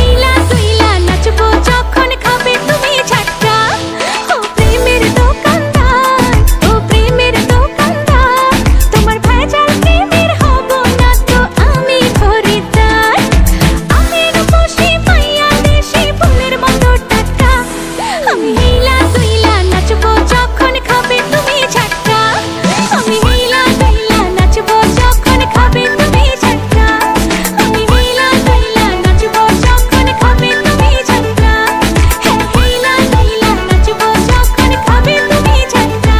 হিলা দুইলা নাচবো যখন খাবে তুমি ঝাটকা। ও প্রেমের দোকানদার, ও প্রেমের দোকানদার, তোমার ভেজাল প্রেমের হব না তো আমি খরিদ্দার। আমি রূপসী মাইয়া দেশি ফুলের মতো টাটকা। আমি হিলা দুইলা নাচবো যখন খাবে তুমি ঝাটকা। আমি হিলা দুইলা নাচবো যখন খাবে তুমি ঝাটকা। আমি হিলা দুইলা নাচবো যখন খাবে তুমি ঝাটকা। হ্যাঁ হিলা দুইলা নাচবো যখন খাবে তুমি ঝাটকা।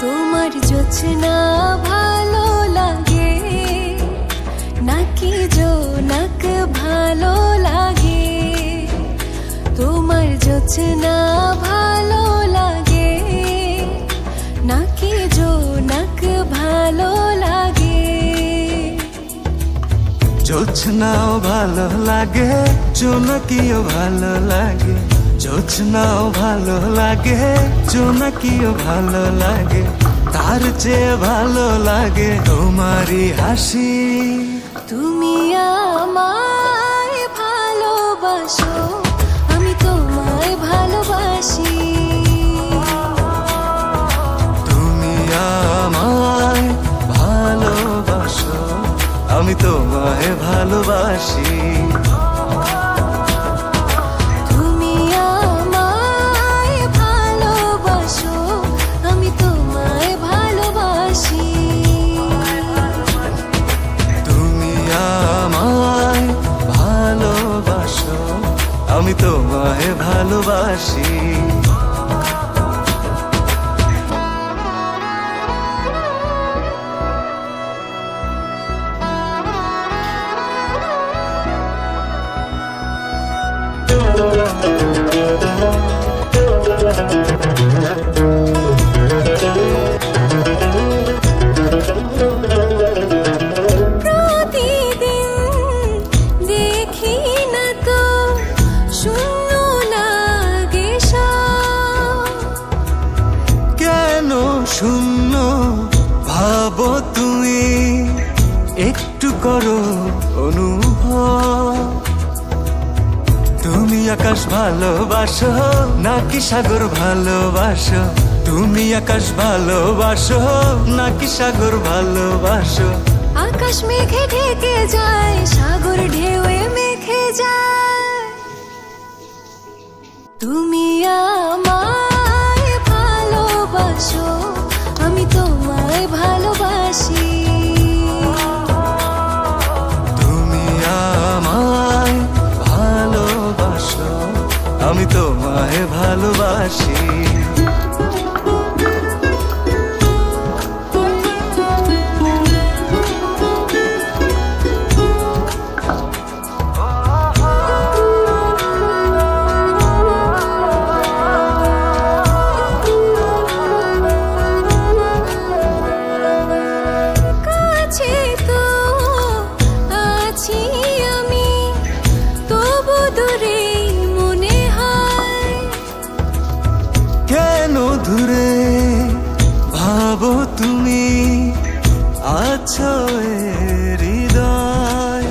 তোমার জোছনা ভালো লাগে নাকি জোনাক ভালো লাগে? তোমার জোছনা ভালো লাগে নাকি জোনাক ভালো লাগে? জোছনাও ভালো লাগে, জোনাকিও ভালো লাগে। জোছনাও ভালো লাগে, জোনাকিও ভালো লাগে। তার চেয়ে ভালো লাগে তোমারই হাসি। তুমি আমায় ভালোবাসো, আমি তোমায় ভালোবাসি। তুমি আমায় ভালোবাসো, আমি তোমায় ভালোবাসি। তুমি আমায় ভালোবাসো, আমি তোমায় ভালোবাসি। তুমি আমায় ভালোবাসো, আমি তোমায় ভালোবাসি। প্রতিদিন দেখি না তো শূন্য লাগে সব। কেন শূন্য ভাবো তুমি, একটু করো অনুভব। তুমি আকাশ ভালোবাসো নাকি সাগর ভালোবাসো? তুমি আকাশ ভালোবাসো নাকি সাগর ভালোবাসো? আকাশ মেঘে ঢেকে যায়, সাগর ঢেউয়ে মেখে যায়। তুমি আমায় ভালোবাসো, আমি তোমায় ভালোবাসি। তুমি আমায় ভালোবাসো, আমি তোমায় ভালোবাসি। কাছে তো আছি আমি, তবু দূরে মনে হয়। কেন দূরে ভাবো তুমি, আছো এ হৃদয়।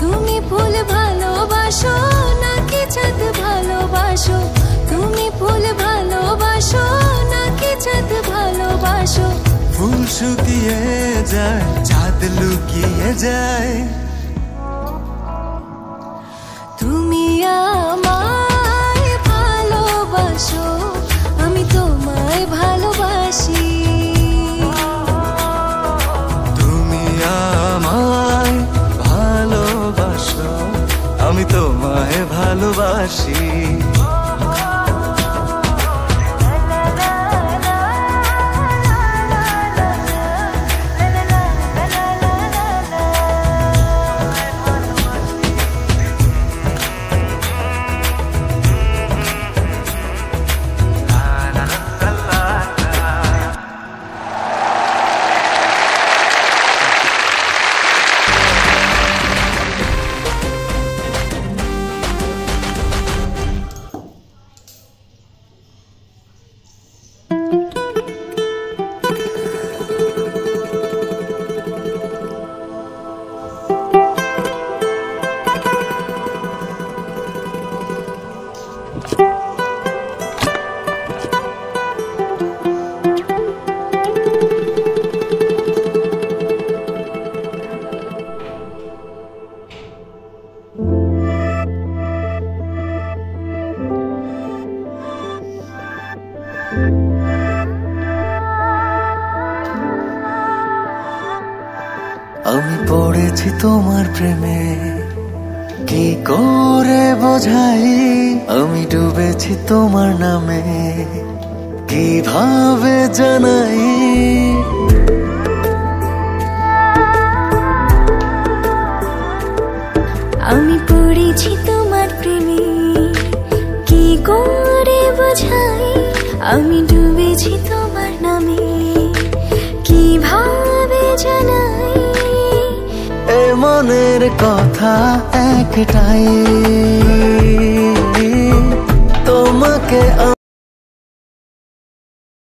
তুমি ফুল ভালোবাসো নাকি চাঁদ ভালোবাসো? তুমি ফুল ভালোবাসো নাকি চাঁদ ভালোবাসো? ফুল শুকিয়ে যায়, চাঁদ লুকিয়ে যায়। তুমি আমায় ভালোবাসো, আমি তোমায় ভালোবাসি। তুমি আমায় ভালোবাসো, আমি তোমায় ভালোবাসি। আমি পড়েছি তোমার প্রেমে, কি করে বোঝাই? আমি ডুবেছি তোমার নামে, কিভাবে জানাই? আমি পড়েছি তোমার প্রেমে, কি করে বোঝাই? আমি ডুবেছি তোমার নামে, কিভাবে জানাই? এ মনের কথা একটাই, তোমাকে